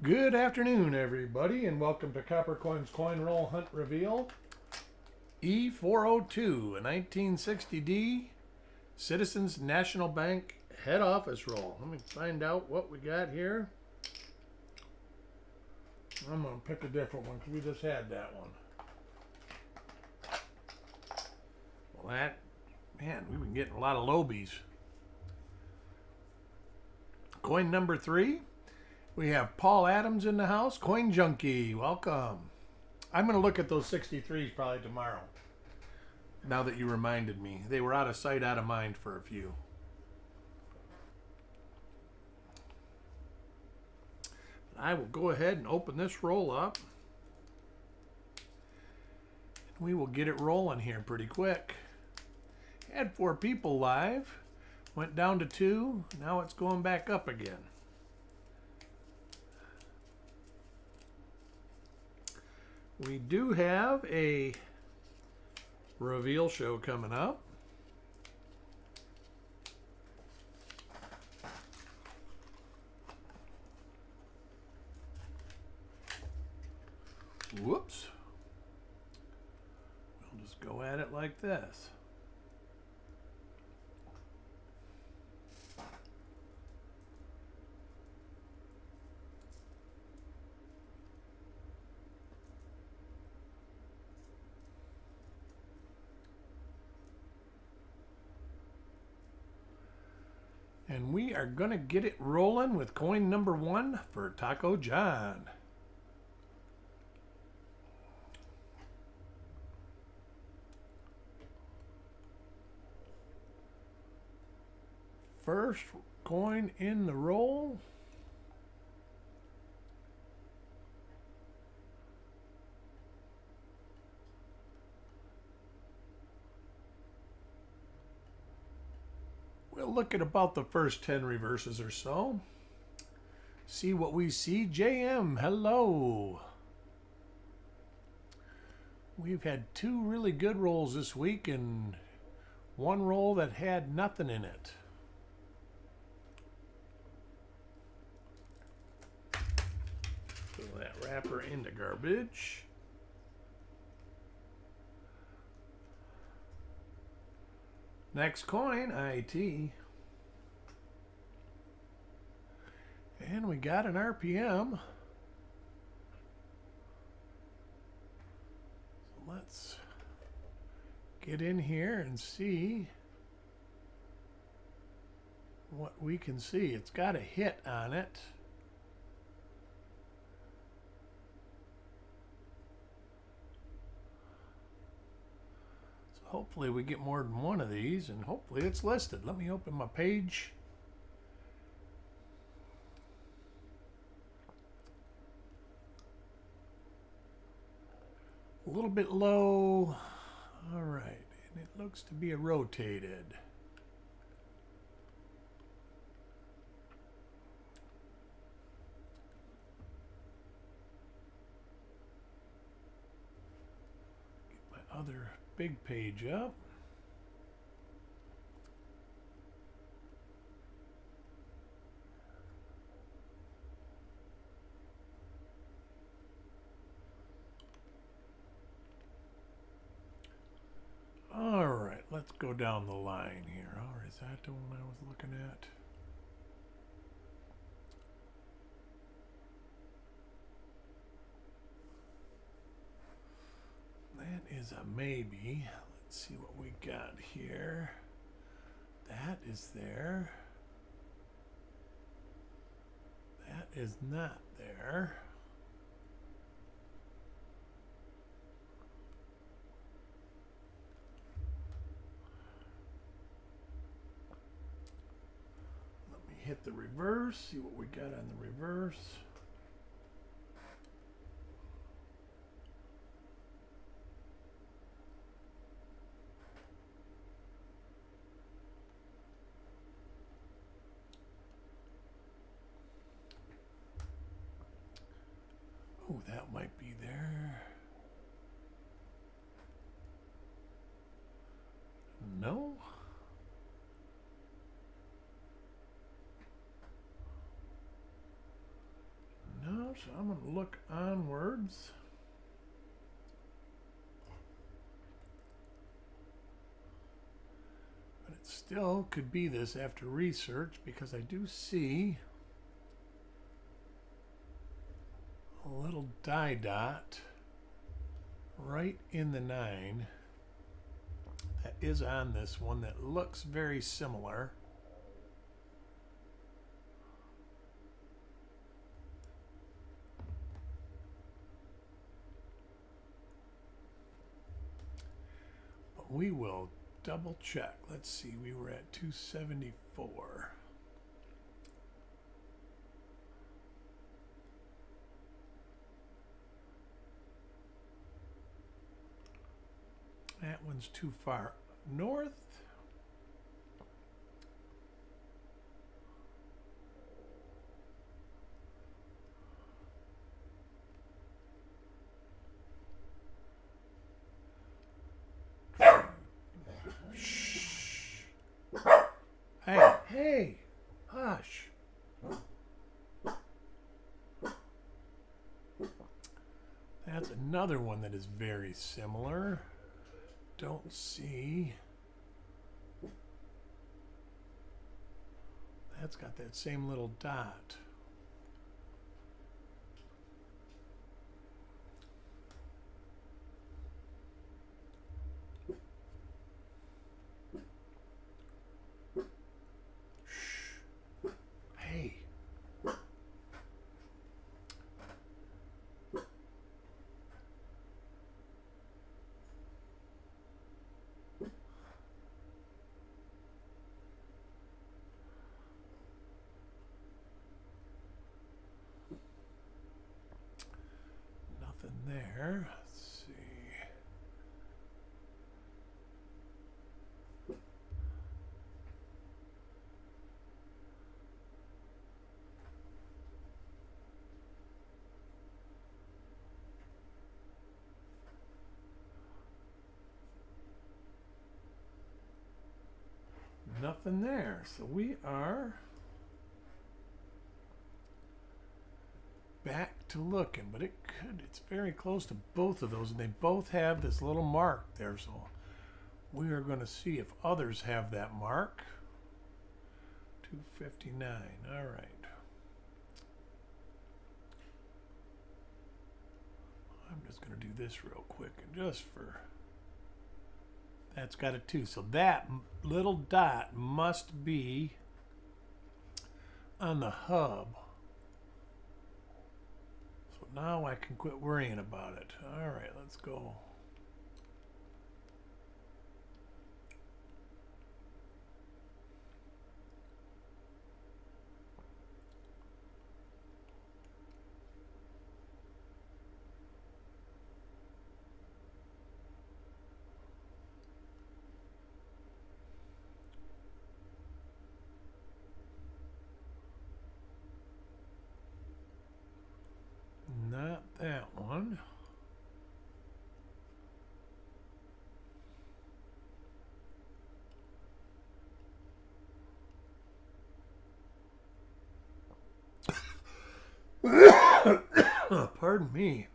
Good afternoon, everybody, and welcome to Copper Coins Coin Roll Hunt Reveal E402, a 1960D Citizens National Bank head office roll. Let me find out what we got here. I'm going to pick a different one because we just had that one. Well, we've been getting a lot of lobies. Coin number 3. We have Paul Adams in the house. Coin Junkie, welcome. I'm going to look at those 63s probably tomorrow. Now that you reminded me. They were out of sight, out of mind for a few. I will go ahead and open this roll up. We will get it rolling here pretty quick. Had 4 people live. Went down to 2. Now it's going back up again. We do have a reveal show coming up. Whoops. We'll just go at it like this. And we are going to get it rolling with coin number 1 for Taco John. First coin in the roll. We'll look at about the first 10 reverses or so. See what we see. JM, hello. We've had 2 really good rolls this week and 1 roll that had nothing in it. Throw that wrapper into garbage. Next coin, IT. And we got an RPM. So let's get in here and see what we can see. It's got a hit on it. Hopefully we get more than 1 of these, and hopefully it's listed. Let me open my page. A little bit low. All right, and it looks to be a rotated. Get my other big page up. All right, let's go down the line here. All right, is that the one I was looking at? That is a maybe. Let's see what we got here. That is there. That is not there. Let me hit the reverse, see what we got on the reverse. Oh, that might be there. No. So I'm going to look onwards. But it still could be this after research, because I do see a little die dot right in the 9 that is on this one that looks very similar. But we will double check. Let's see, we were at 274. That one's too far north. Shh. Hey, hush. That's another one that is very similar. Don't see. That's got that same little dot. Shh. Hey. There. Let's see. Nothing there. So we are back to looking, but it's very close to both of those, and they both have this little mark there, so we are going to see if others have that mark. 259. All right. I'm just going to do this real quick, and just for that's got a 2, so that little dot must be on the hub. Now I can quit worrying about it. All right, let's go. Not that one. Pardon me.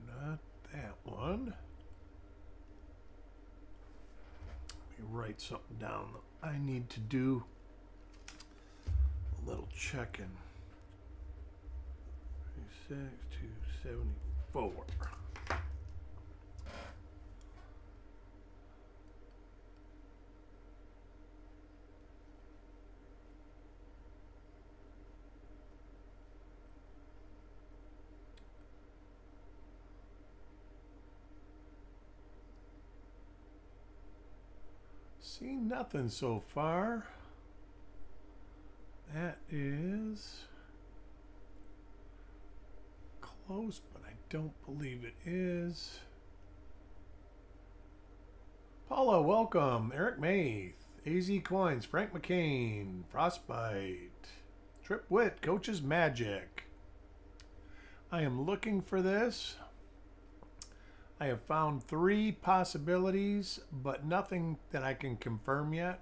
Not that one. Let me write something down that I need to do. A little checking. 274. See nothing so far. That is close, but I don't believe it is. Paula, welcome. Eric Maith, AZ Coins, Frank McCain, Frostbite. Trip Wit, Coach's Magic. I am looking for this. I have found 3 possibilities, but nothing that I can confirm yet.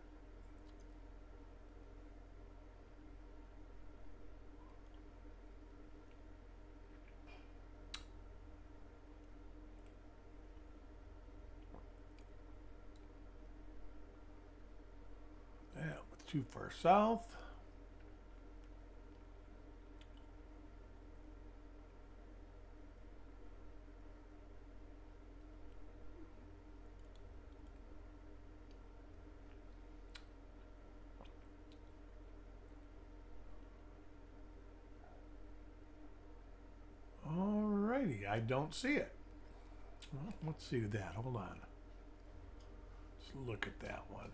Yeah, with too far south. Alrighty, I don't see it. Well, let's see that. Hold on. Let's look at that one.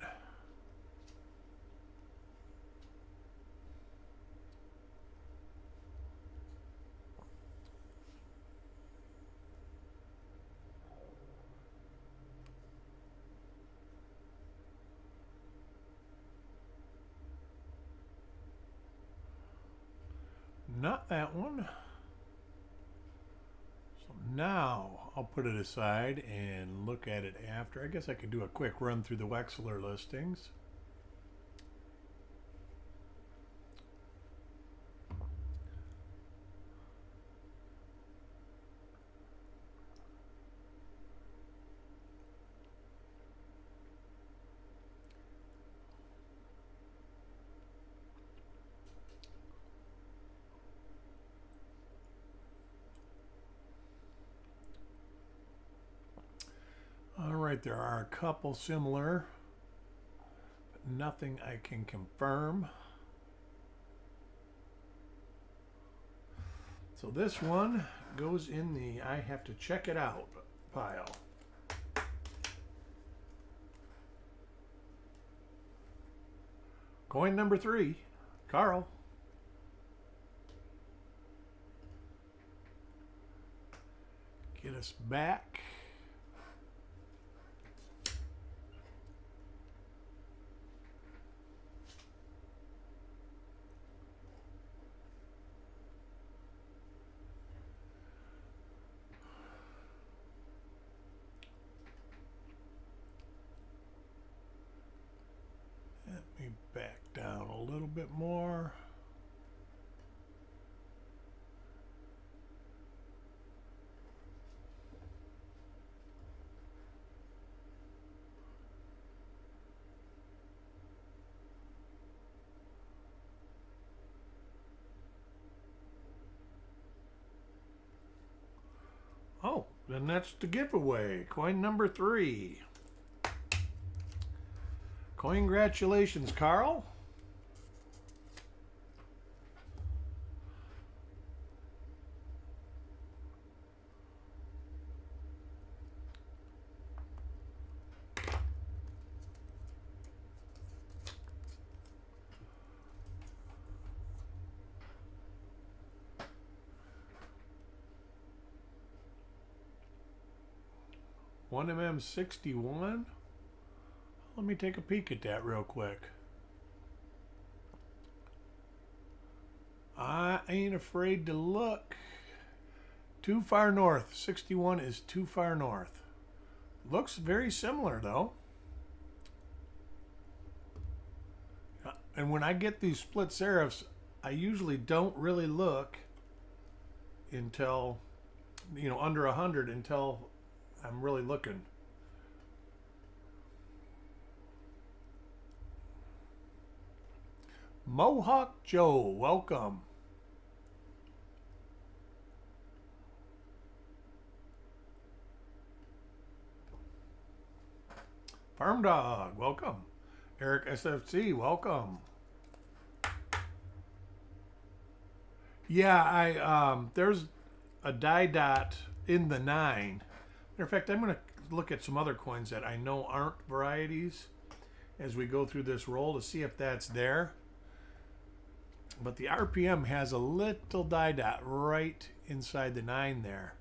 Not that one. So now I'll put it aside and look at it after. I guess I could do a quick run through the Wexler listings. All right, there are a couple similar, but nothing I can confirm. So this one goes in the I have to check it out pile. Coin number 3, Carl. Get us back. Let me back down a little bit more. Oh, then that's the giveaway. Coin number 3. Congratulations, Carl. One MM61. Let me take a peek at that real quick. I ain't afraid to look. Too far north. 61 is too far north. Looks very similar though. And when I get these split serifs, I usually don't really look until, under 100 until I'm really looking. Mohawk Joe, welcome. Farm Dog, welcome. Eric SFC, welcome. Yeah, there's a die dot in the 9. Matter of fact, I'm going to look at some other coins that I know aren't varieties as we go through this roll to see if that's there. But the RPM has a little die dot right inside the 9 there.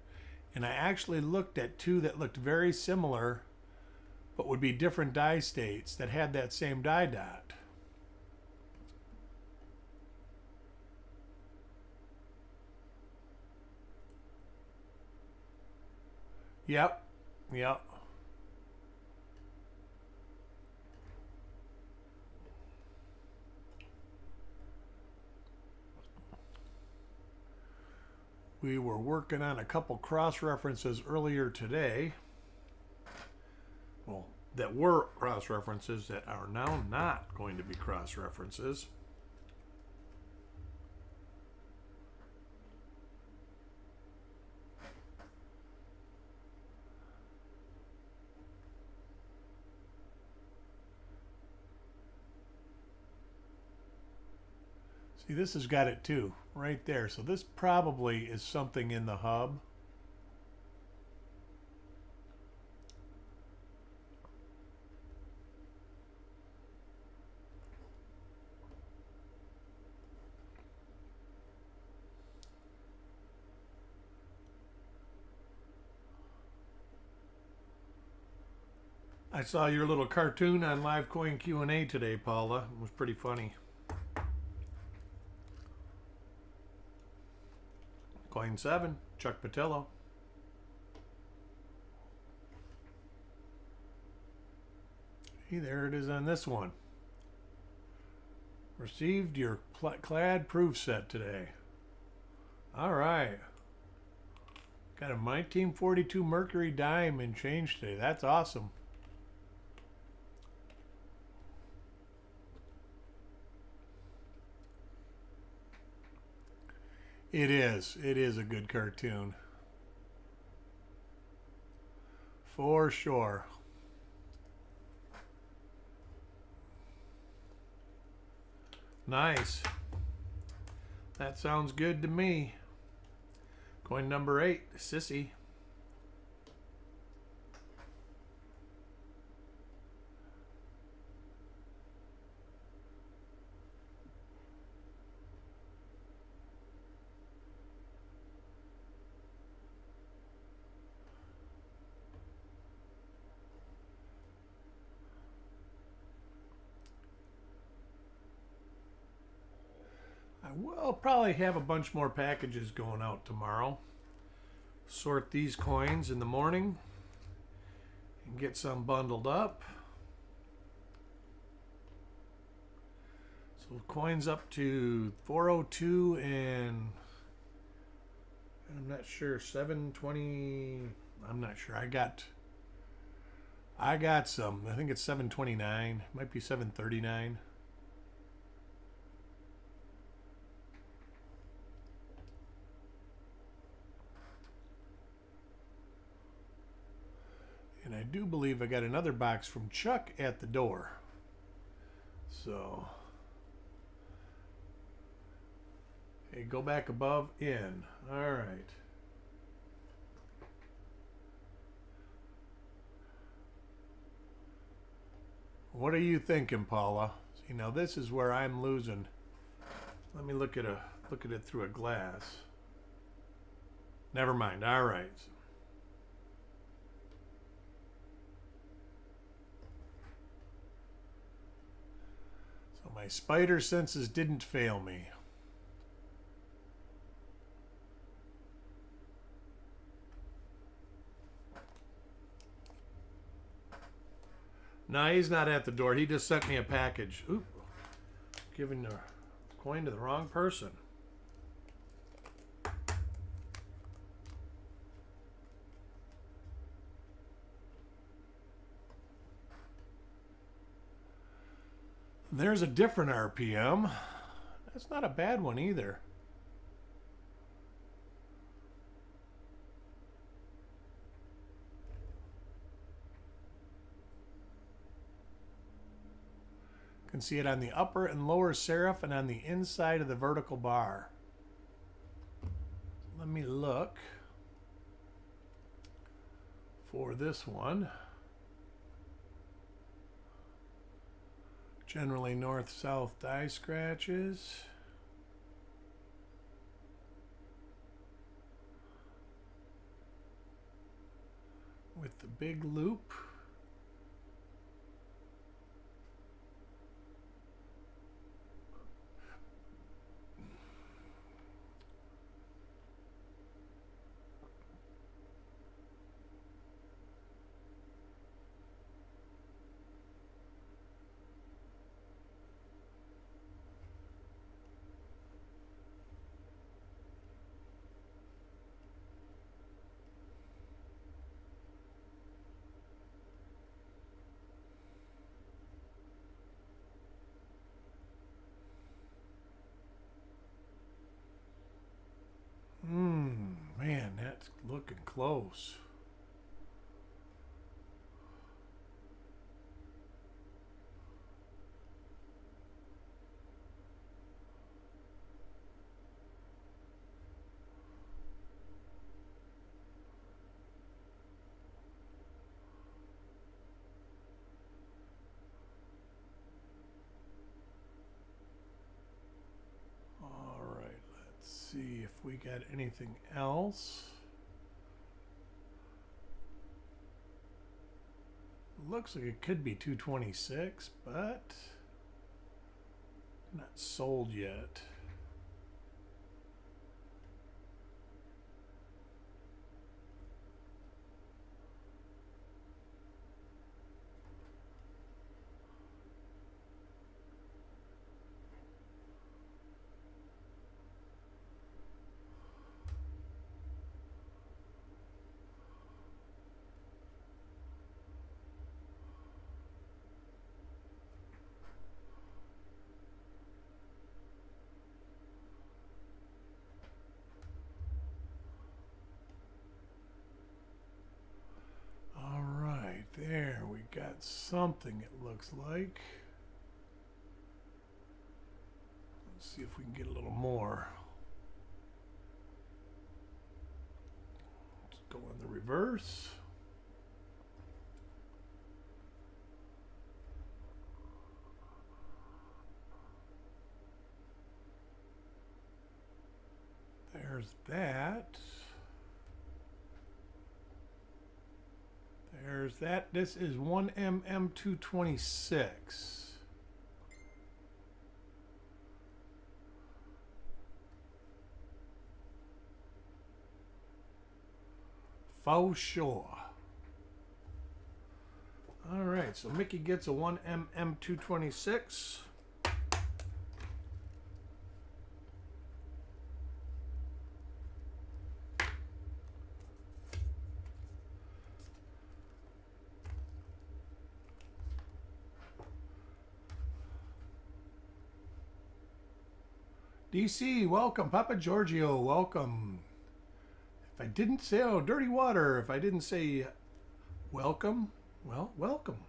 And I actually looked at 2 that looked very similar, but would be different die states that had that same die dot. Yep. Yep. We were working on a couple cross references earlier today. Well, that were cross references that are now not going to be cross references. See, this has got it too, right there. So this probably is something in the hub. I saw your little cartoon on Live Coin Q&A today, Paula. It was pretty funny. Coin 7, Chuck Patillo. Hey, there it is on this one. Received your clad proof set today. All right. Got a 1942 Mercury dime and change today. That's awesome. It is. It is a good cartoon. For sure. Nice. That sounds good to me. Coin number 8, Sissy. I will probably have a bunch more packages going out tomorrow. Sort these coins in the morning and get some bundled up. So coins up to 402 and I'm not sure 720. I'm not sure. I got some. I think it's 729. Might be 739. And I do believe I got another box from Chuck at the door. So, hey, go back above, in. All right. What are you thinking, Paula? See, now this is where I'm losing. Let me look at it through a glass. Never mind. All right. My spider senses didn't fail me. No, he's not at the door. He just sent me a package. Oop. Giving the coin to the wrong person. There's a different RPM. That's not a bad one either. You can see it on the upper and lower serif and on the inside of the vertical bar. Let me look for this one. Generally north-south die scratches. With the big loop. close. All right, let's see if we got anything else. Looks like it could be 226, but not sold yet. There, we got something, it looks like. Let's see if we can get a little more. Let's go on the reverse. There's that. There's that. This is 1mm226. For sure. All right, so Mickey gets a 1mm226. DC, welcome. Papa Giorgio, welcome. If I didn't say, oh, Dirty Water, if I didn't say welcome, well, welcome.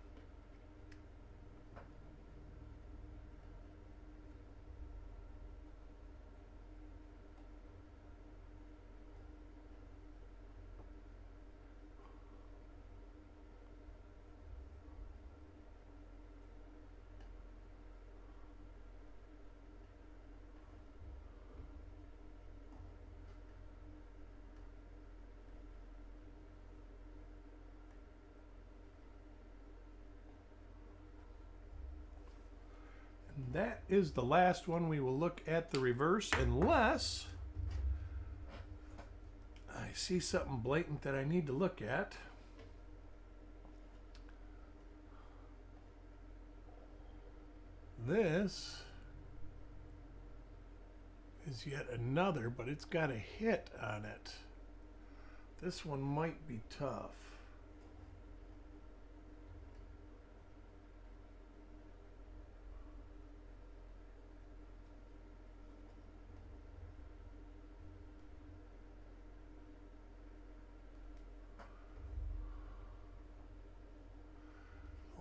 That is the last one. We will look at the reverse unless I see something blatant that I need to look at. This is yet another, but it's got a hit on it. This one might be tough.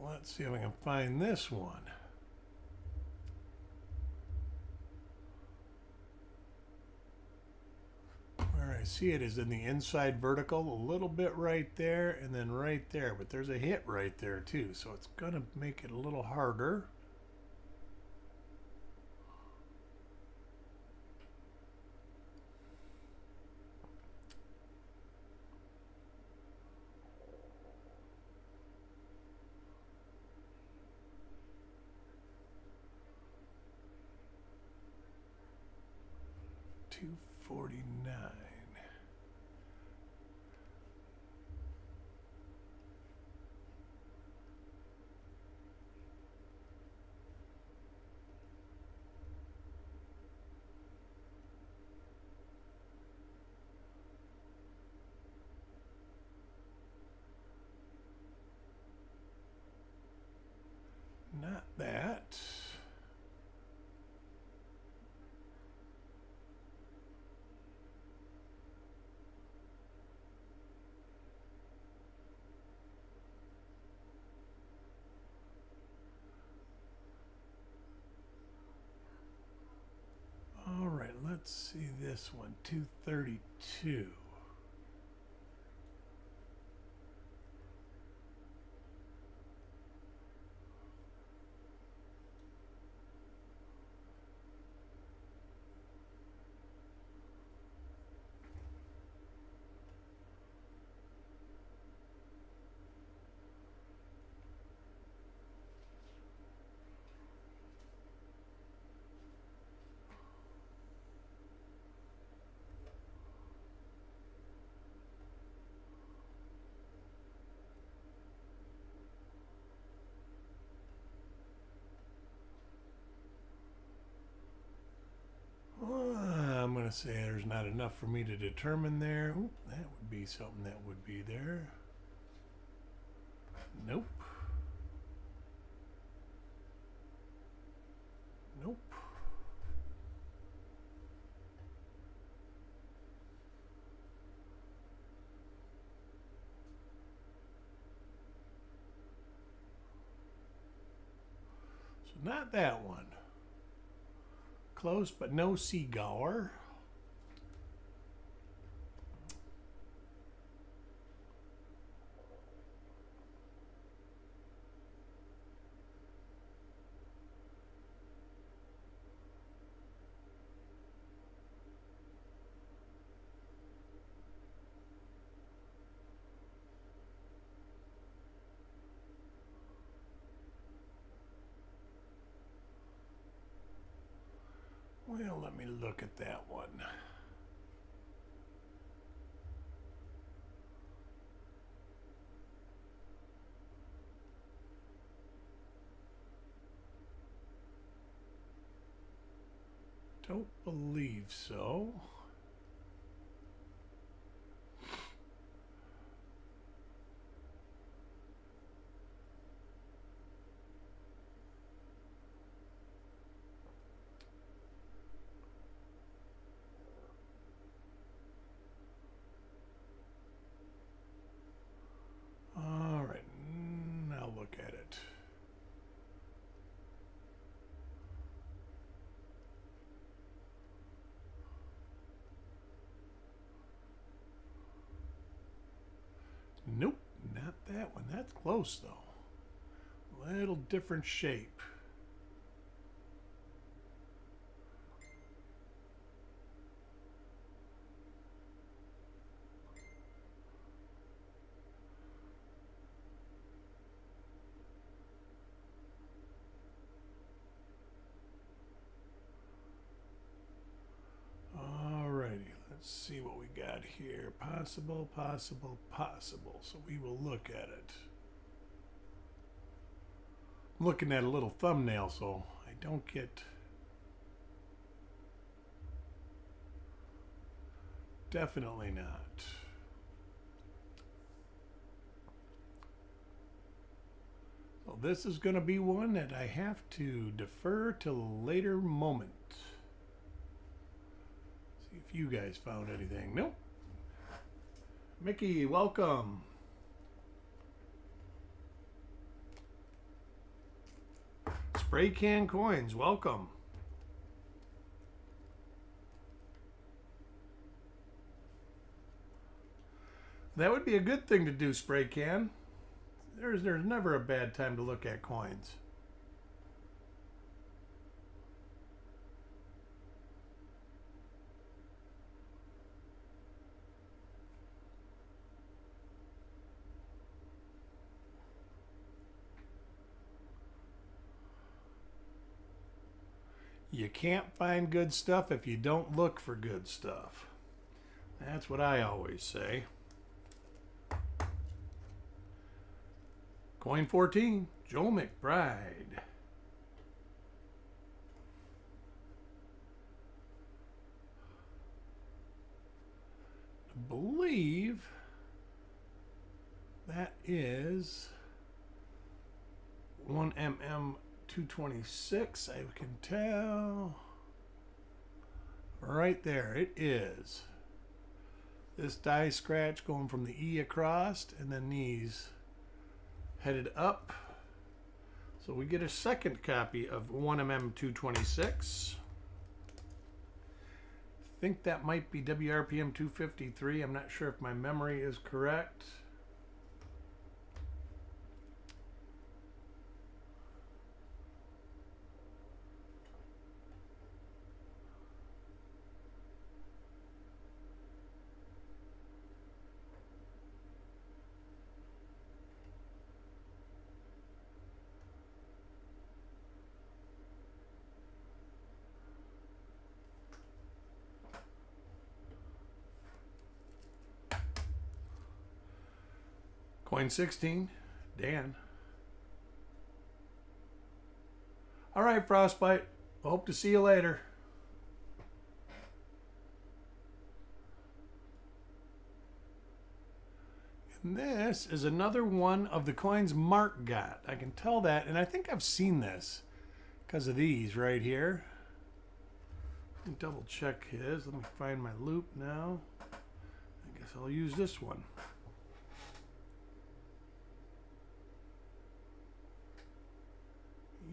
Let's see if I can find this one. Where I see it is in the inside vertical, a little bit right there and then right there. But there's a hit right there too, so it's going to make it a little harder. $249. Not that. let's see this one, 232. I'm going to say there's not enough for me to determine there. Oop, that would be something that would be there. Nope. Nope. So not that one. Close, but no Seagower. Well, let me look at that one. Don't believe so. All right, now look at it. Nope, not that one. That's close though. Little different shape. Let's see what we got here. Possible, possible, possible. So we will look at it. I'm looking at a little thumbnail, so I don't get... Definitely not. So this is going to be one that I have to defer till a later moment. If you guys found anything. Nope. Mickey, welcome. Spray can coins, welcome. That would be a good thing to do, spray can. There's never a bad time to look at coins. You can't find good stuff if you don't look for good stuff. That's what I always say. Coin 14, Joel McBride. I believe that is 1mm 226, I can tell. Right there, it is. This die scratch going from the E across, and then these headed up. So we get a second copy of 1mm 226. think that might be WRPM 253. I'm not sure if my memory is correct. Coin 16, Dan. All right, Frostbite. Hope to see you later. And this is another one of the coins Mark got. I can tell that, and I think I've seen this because of these right here. Let me double check his. Let me find my loop now. I guess I'll use this one.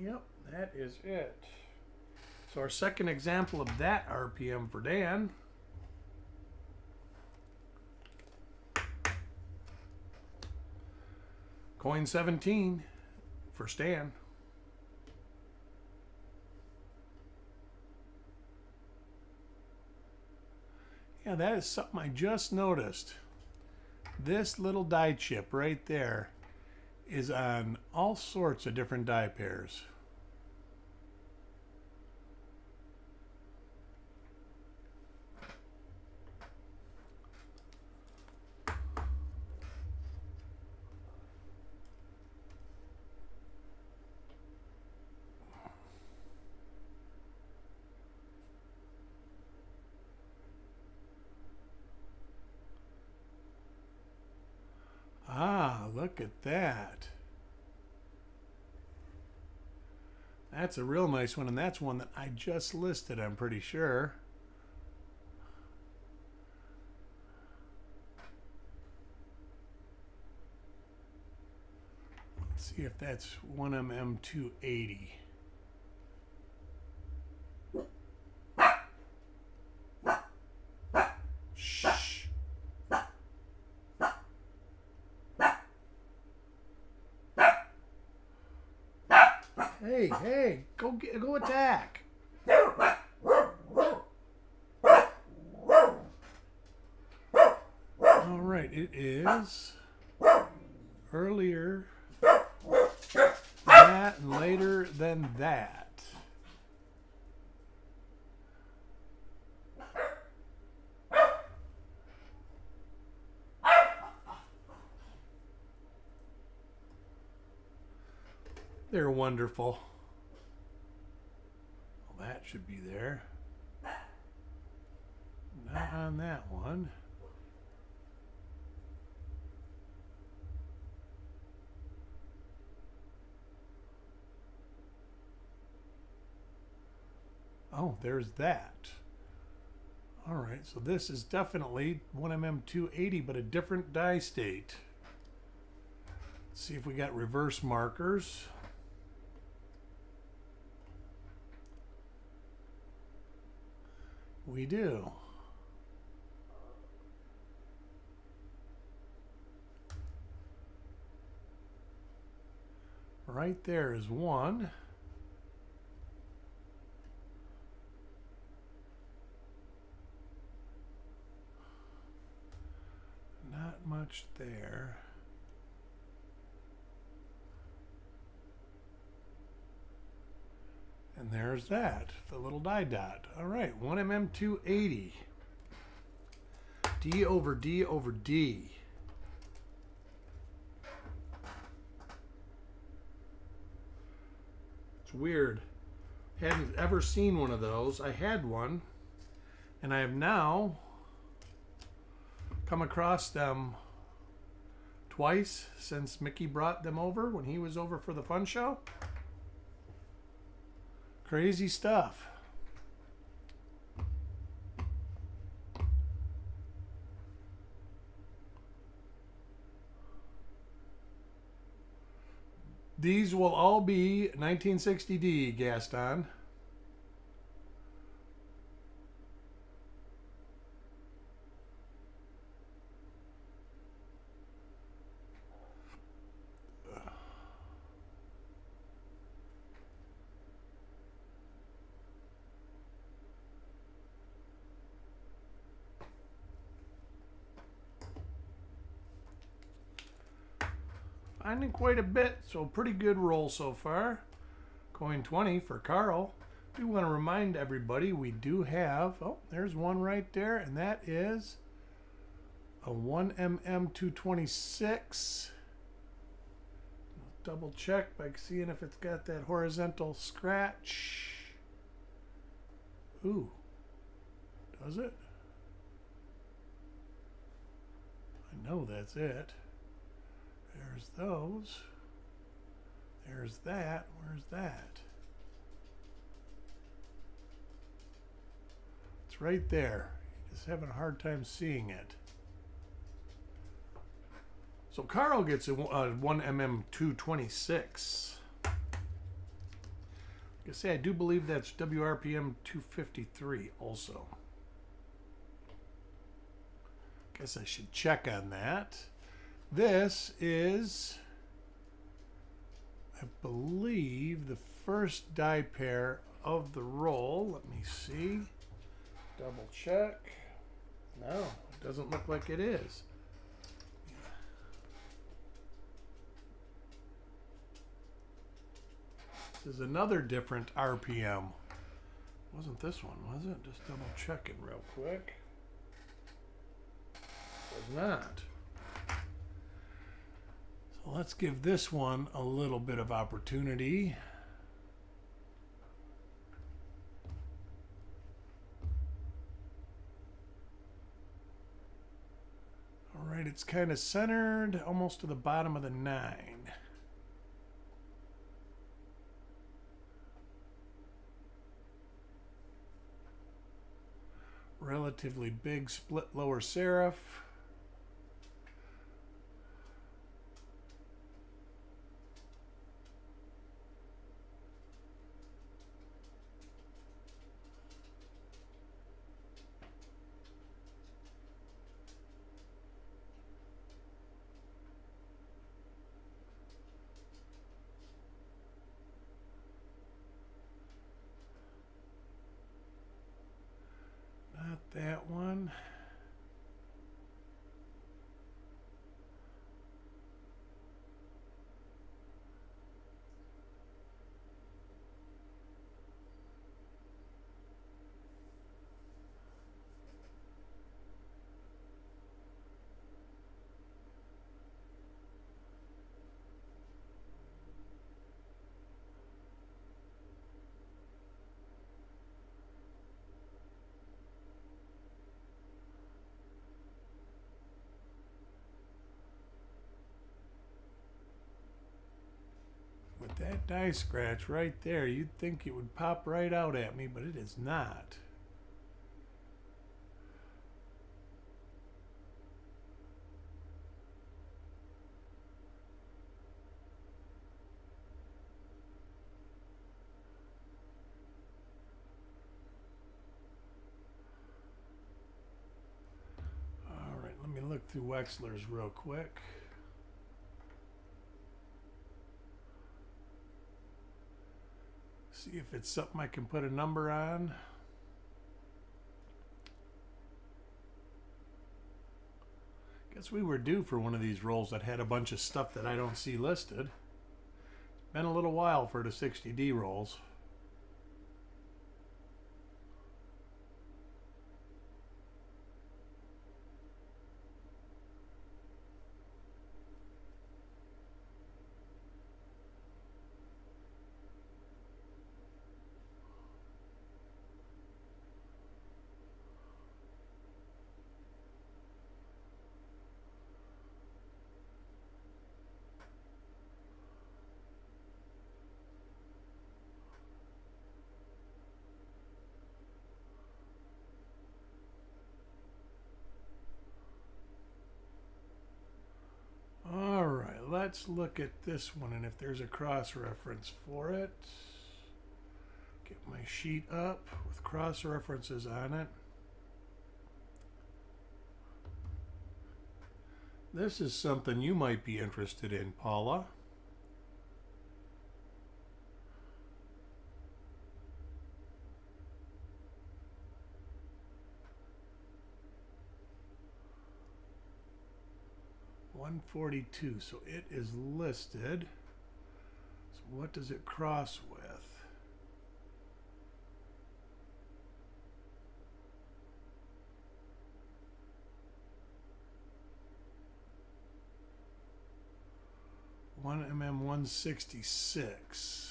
Yep, that is it. So our second example of that RPM for Dan. Coin 17 for Stan. Yeah, that is something I just noticed. This little die chip right there is on all sorts of different die pairs. Ah, look at that. That's a real nice one, and that's one that I just listed, I'm pretty sure. Let's see if that's 1mm 280. Shh. Hey, go attack. All right, it is earlier than that and later than that. They're wonderful. Well, that should be there. Not on that one. Oh, there's that. All right, so this is definitely 1mm 280, but a different die state. Let's see if we got reverse markers. We do. Right there is one. Not much there. And there's that, the little die dot. All right, 1mm 280. D over D over D. It's weird. Hadn't ever seen one of those. I had one, and I have now come across them twice since Mickey brought them over when he was over for the fun show. Crazy stuff. These will all be 1960D, Gaston. Finding quite a bit, so pretty good roll so far. Coin 20 for Carl. Do want to remind everybody we do have, oh, there's one right there, and that is a 1mm 226. Double check by seeing if it's got that horizontal scratch. Ooh, does it? I know that's it. There's those. There's that. Where's that? It's right there. Just having a hard time seeing it. So Carl gets a 1mm 226. Like I say, I do believe that's WRPM 253 also. Guess I should check on that. This is, I believe, the first die pair of the roll. Let me see. Double check. No, it doesn't look like it is. This is another different RPM. Wasn't this one, was it? Just double checking real quick. Was not. So let's give this one a little bit of opportunity. All right, it's kind of centered, almost to the bottom of the 9. Relatively big split lower serif. Not that one. With that die scratch right there, you'd think it would pop right out at me, but it is not. All right, let me look through Wexler's real quick. See if it's something I can put a number on. Guess we were due for one of these rolls that had a bunch of stuff that I don't see listed. Been a little while for the 60D rolls. Let's look at this one, and if there's a cross-reference for it. Get my sheet up with cross-references on it. This is something you might be interested in, Paula. 142. So it is listed. So what does it cross with? One mm 166.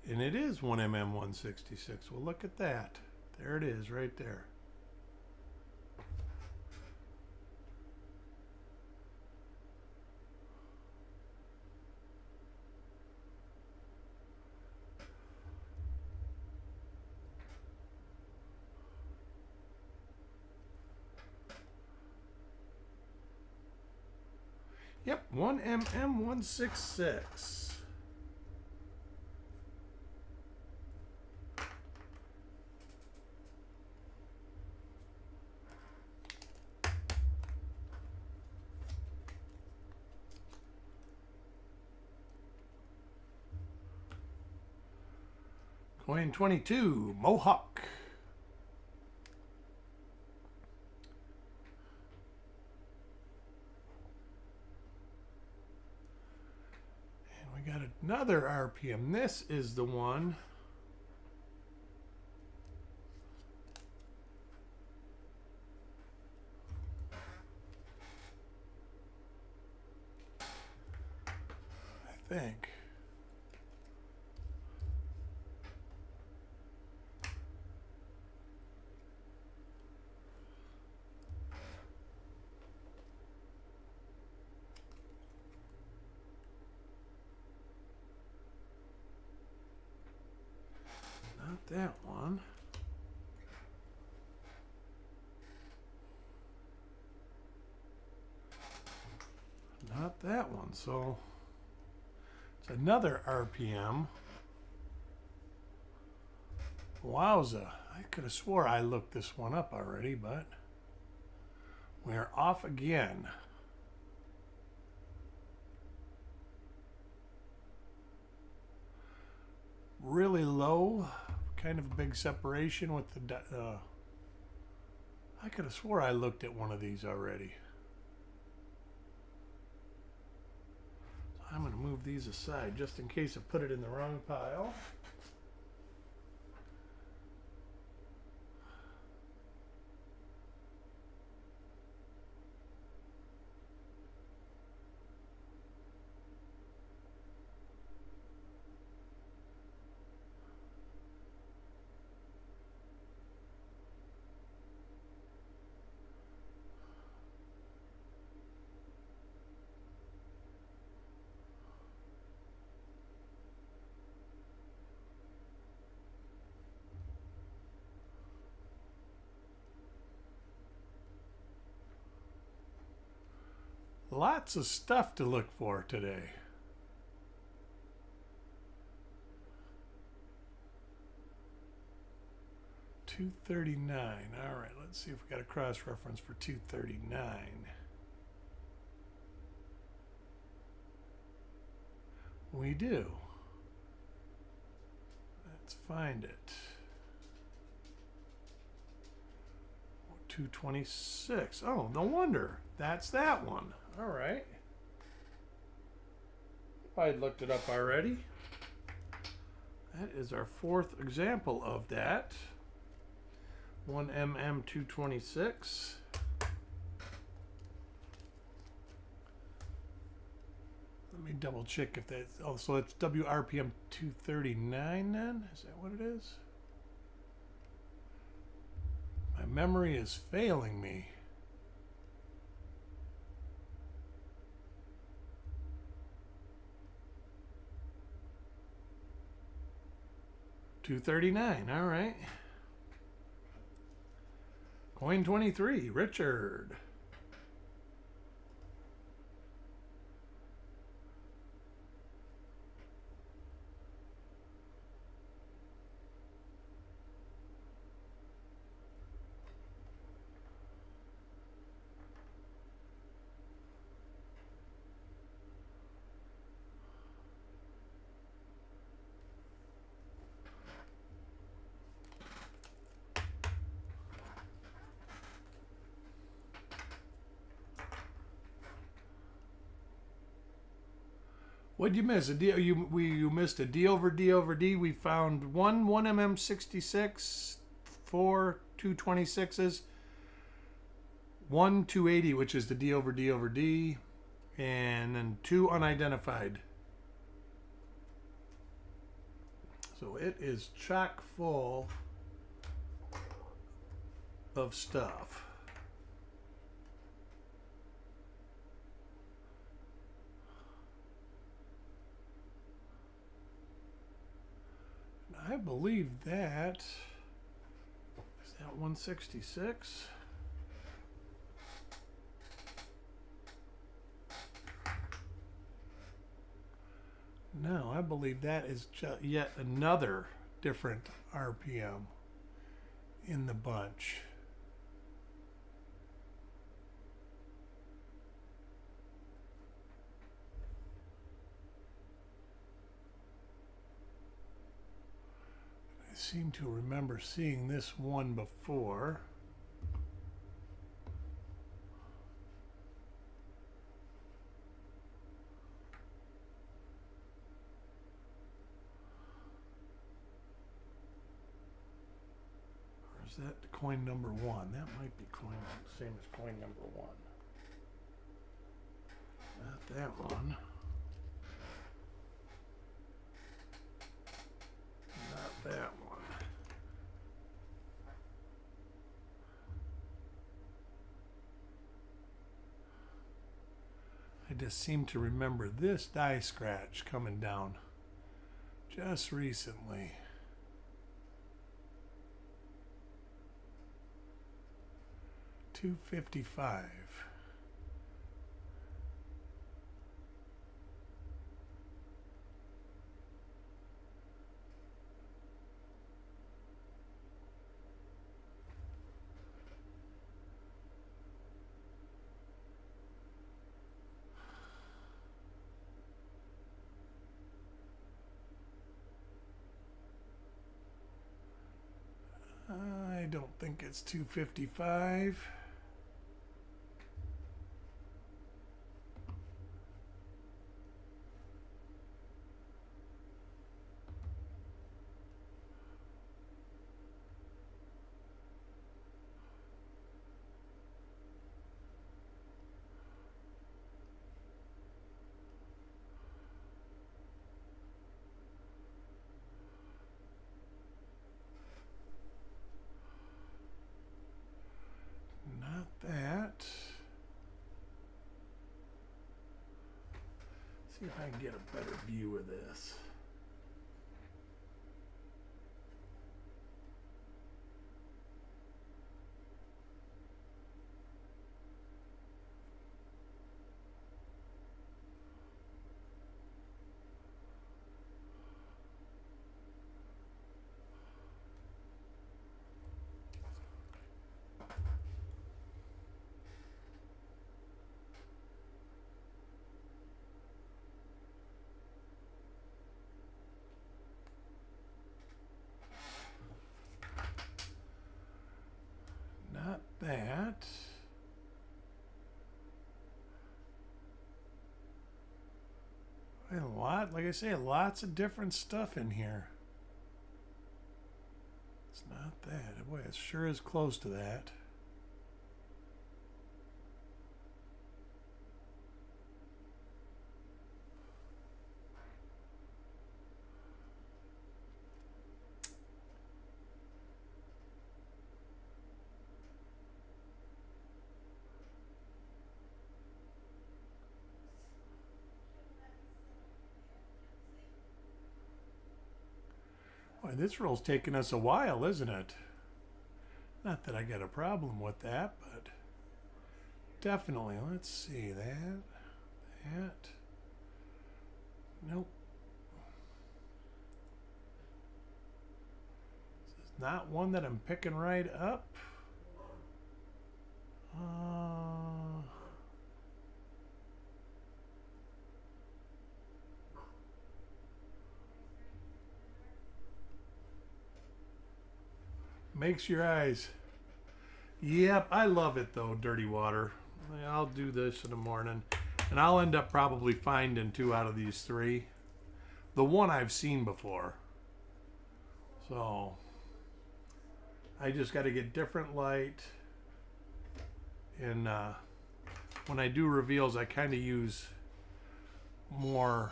And it is 1 mm 166. Well, look at that. There it is right there. Yep, 1 mm 166. Coin 22, Mohawk. And we got another RPM. This is the one. I think. Not that one. Not that one. So it's another RPM. Wowza. I could have swore I looked this one up already, but we're off again. Really low, kind of a big separation with the I could have swore I looked at one of these already. So I'm going to move these aside just in case I put it in the wrong pile. Lots of stuff to look for today. $239. All right, let's see if we got a cross reference for $239. We do. Let's find it. 226. Oh, no wonder. That's that one. All right. I'd looked it up already. That is our fourth example of that. 1 mm 226. Let me double check if that's, oh, so it's WRPM 239 then? Is that what it is? My memory is failing me. $239, all right. Coin 23, Richard. What'd you miss? You missed a D over D over D. We found one 1mm66, four 226s, one 280, which is the D over D over D, and then two unidentified. So it is chock full of stuff. I believe that is that 166. No, I believe that is yet another different RPM in the bunch. I seem to remember seeing this one before. Or is that coin number one? That might be coin same as coin number one. Not that one. Not that one. I just seem to remember this die scratch coming down just recently. $255. I don't think it's 255. That. See if I can get a better view of this. That. And a lot, like I say, lots of different stuff in here. It's not that. Boy, it sure is close to that. Boy, this roll's taking us a while, isn't it? Not that I got a problem with that, but definitely. Let's see that. Nope. This is not one that I'm picking right up. Makes your eyes. Yep, I love it though, dirty water. I'll do this in the morning. And I'll end up probably finding 2 out of these 3. The one I've seen before. So I just got to get different light. And when I do reveals, I kind of use more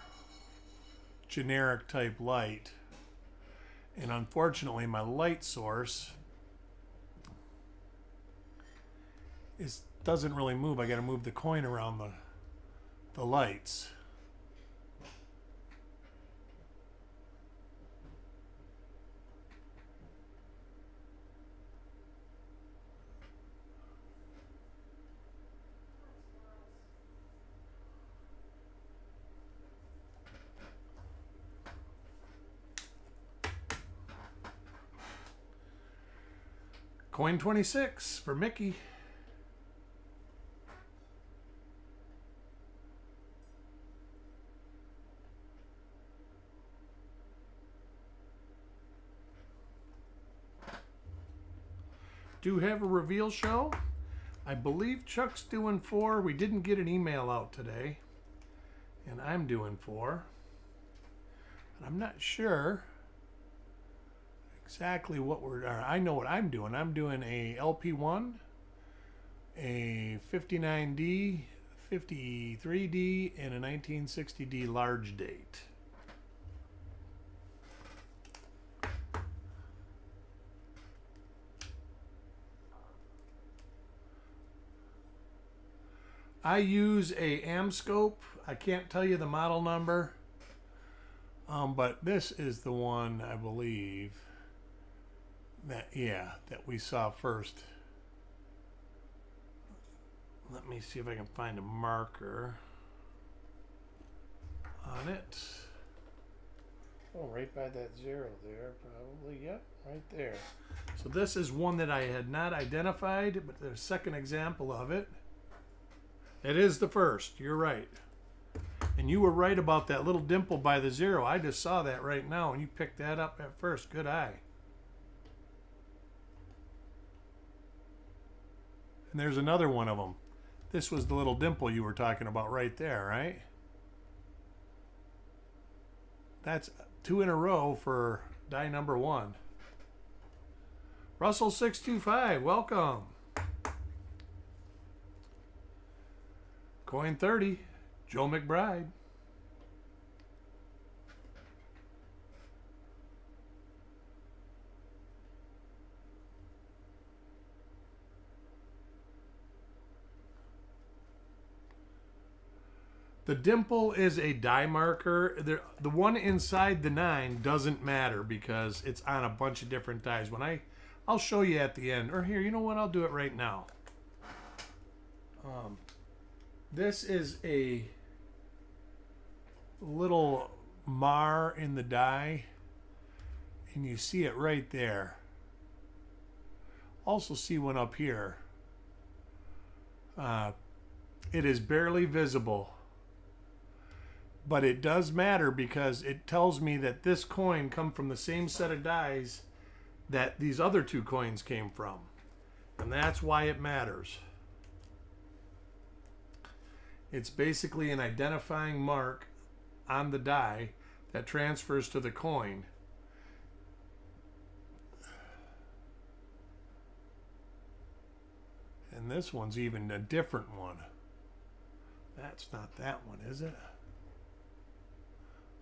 generic type light. And unfortunately, my light source doesn't really move. I got to move the coin around the lights. Coin 26 for Mickey. Do have a reveal show. I believe Chuck's doing 4. We didn't get an email out today. And I'm doing 4. And I'm not sure exactly what I know what I'm doing. I'm doing a LP1, a 59D, 53D, and a 1960D large date. I use a Amscope. I can't tell you the model number, but this is the one I believe that we saw first. Let me see if I can find a marker on it. Oh, right by that 0 there, probably. Yep, right there. So this is one that I had not identified, but there's a second example of it. It is the first. You're right. And you were right about that little dimple by the 0. I just saw that right now, and you picked that up at first. Good eye. And there's another one of them. This was the little dimple you were talking about right there, right? That's 2 in a row for die number 1. Russell 625, welcome. Coin 30, Joe McBride. The dimple is a die marker. The one inside the 9 doesn't matter because it's on a bunch of different dies. I'll show you at the end. Or here, you know what? I'll do it right now. This is a little mar in the die, and you see it right there. Also see one up here. It is barely visible, but it does matter because it tells me that this coin come from the same set of dies that these other 2 coins came from, and that's why it matters. It's basically an identifying mark on the die that transfers to the coin. And this one's even a different one. That's not that one, is it?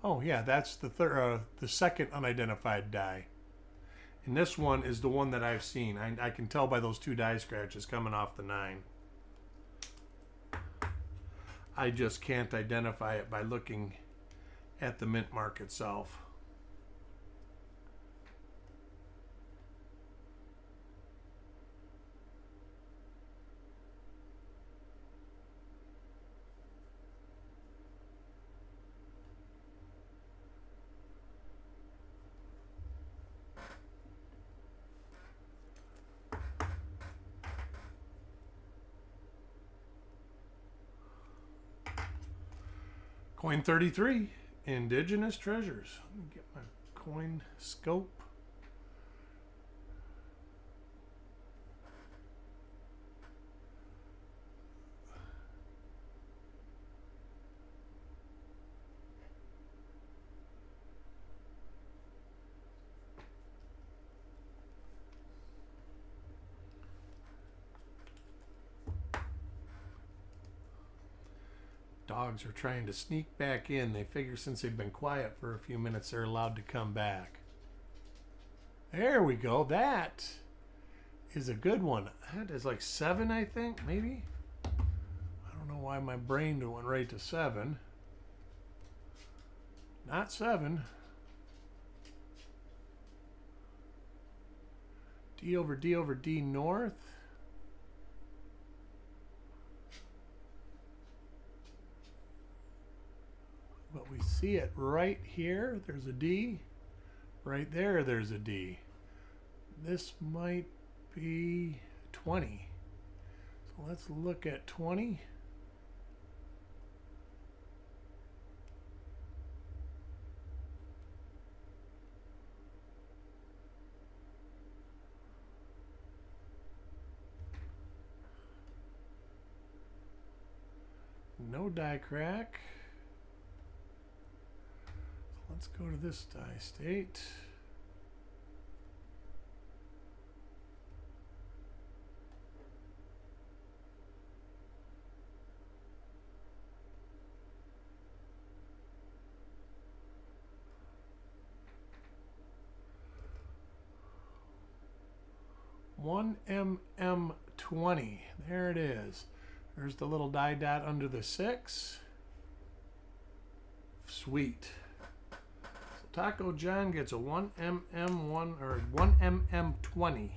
Oh yeah, that's the second unidentified die. And this one is the one that I've seen. I can tell by those 2 die scratches coming off the 9. I just can't identify it by looking at the mint mark itself. Coin 33, Indigenous Treasures. Let me get my coin scope. Dogs are trying to sneak back in. They figure since they've been quiet for a few minutes, they're allowed to come back. There we go. That is a good one. That is like 7, I think, maybe. I don't know why my brain went right to 7. Not 7. D over D over D north. But we see it right here. There's a D. Right there, there's a D. This might be 20. So let's look at 20. No die crack. Let's go to this die state. One MM20. There it is. There's the little die dot under the 6. Sweet. Taco John gets a 1mm1 or 1mm20.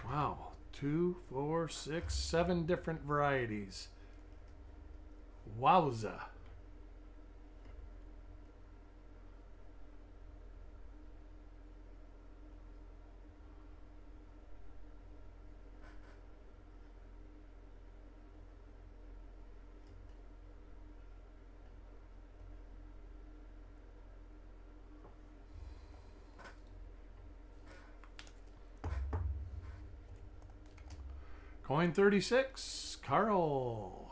Wow, 2, 4, 6, 7 different varieties. Wowza. Coin 36, Carl.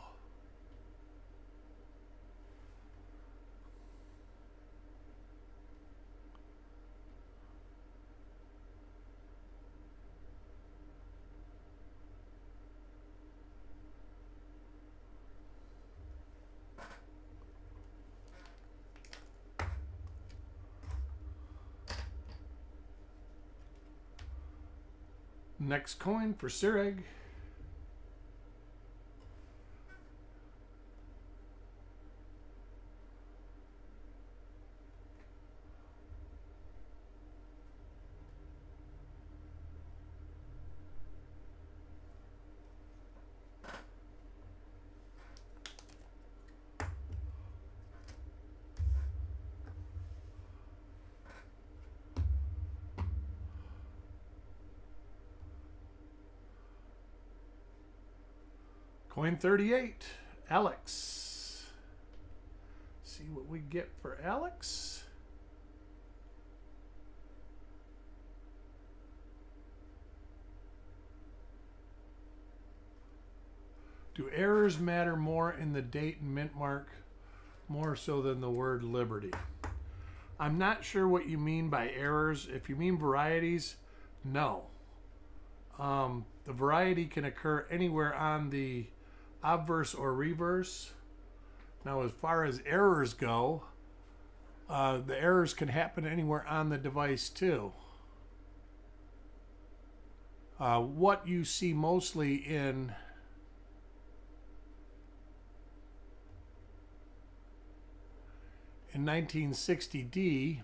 Next coin for Sireg. Coin 38, Alex. See what we get for Alex. Do errors matter more in the date and mint mark more so than the word liberty? I'm not sure what you mean by errors. If you mean varieties, no. The variety can occur anywhere on the obverse or reverse. Now, as far as errors go, the errors can happen anywhere on the device too. What you see mostly in in 1960D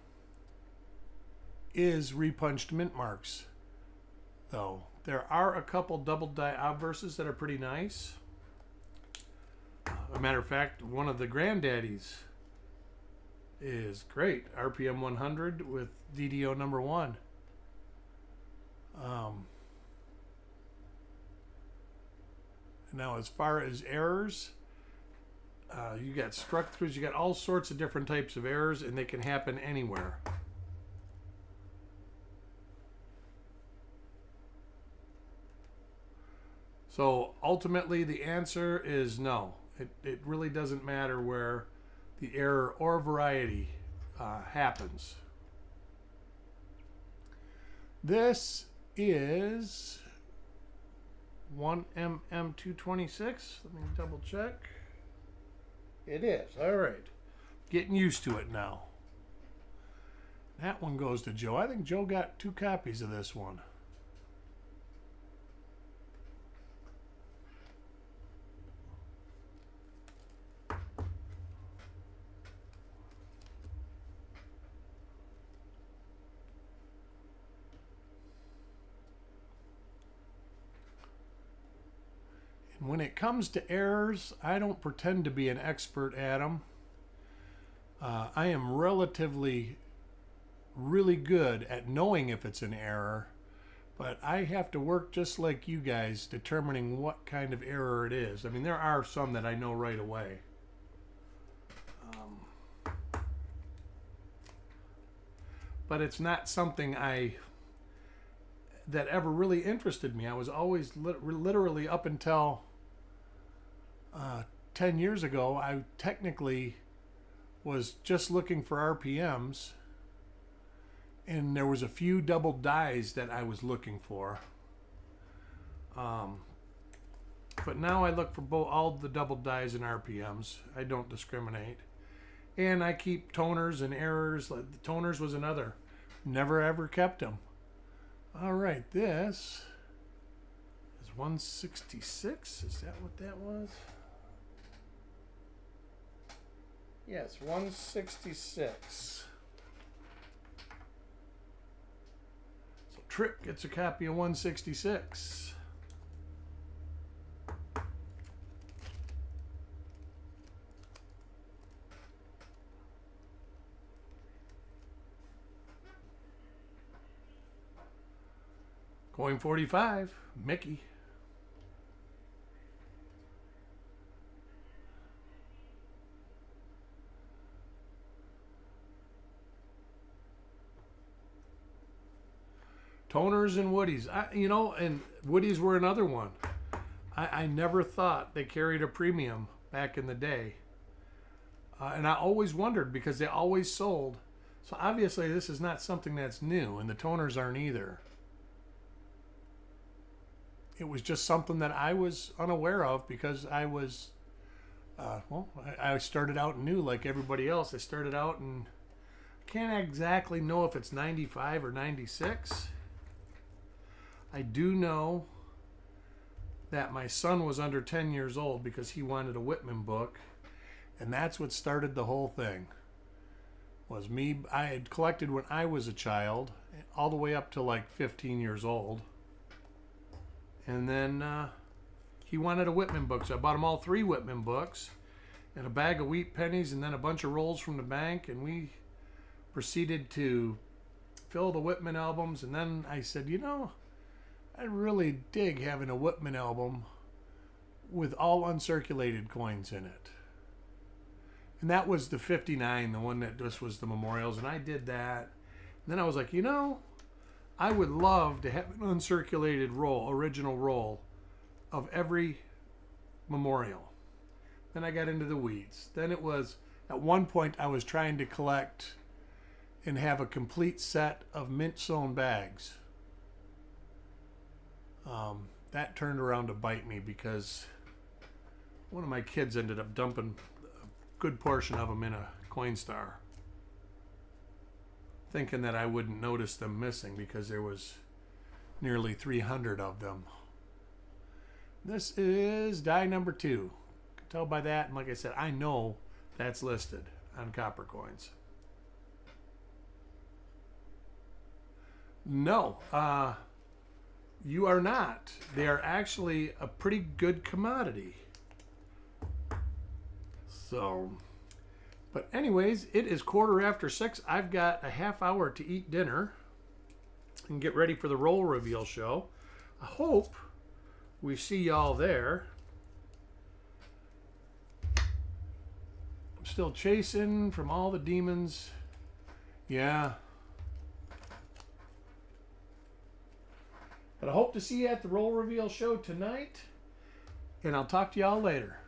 is repunched mint marks, though. There are a couple double die obverses that are pretty nice. A matter of fact, one of the granddaddies is great. RPM 100 with DDO number 1. Now, as far as errors, you got struck throughs, you got all sorts of different types of errors, and they can happen anywhere. So ultimately, the answer is no. It really doesn't matter where the error or variety happens. This is 1mm226. Let me double check. It is. All right. Getting used to it now. That one goes to Joe. I think Joe got 2 copies of this one. And when it comes to errors, I don't pretend to be an expert at them. I am relatively really good at knowing if it's an error, but I have to work just like you guys determining what kind of error it is. I mean, there are some that I know right away. But it's not something that ever really interested me. I was always literally up until 10 years ago, I technically was just looking for RPMs, and there was a few double dies that I was looking for. But now I look for all the double dies and RPMs. I don't discriminate. And I keep toners and errors. The toners was another. Never ever kept them. All right, this is 166. Is that what that was? Yes, 166. So Tripp gets a copy of 166. Coin 45, Mickey. Toners and Woodies. And Woodies were another one. I never thought they carried a premium back in the day. And I always wondered because they always sold. So obviously this is not something that's new, and the toners aren't either. It was just something that I was unaware of because I was, I started out new like everybody else. I started out and can't exactly know if it's 95 or 96. I do know that my son was under 10 years old because he wanted a Whitman book, and that's what started the whole thing. Was me, I had collected when I was a child, all the way up to like 15 years old. And then he wanted a Whitman book, so I bought him all 3 Whitman books and a bag of wheat pennies and then a bunch of rolls from the bank, and we proceeded to fill the Whitman albums. And then I said, I really dig having a Whitman album with all uncirculated coins in it. And that was the 59, the one that just was the memorials, and I did that. And then I was like, I would love to have an uncirculated roll, original roll, of every memorial. Then I got into the weeds. Then it was, at one point, I was trying to collect and have a complete set of mint-sewn bags. That turned around to bite me because one of my kids ended up dumping a good portion of them in a Coinstar, thinking that I wouldn't notice them missing because there was nearly 300 of them. This is die number 2. You can tell by that, and like I said, I know that's listed on copper coins. No, you are not. They are actually a pretty good commodity. So, but anyways, it is 6:15. I've got a half hour to eat dinner and get ready for the roll reveal show. I hope we see y'all there. I'm still chasing from all the demons. Yeah. But I hope to see you at the roll reveal show tonight, and I'll talk to y'all later.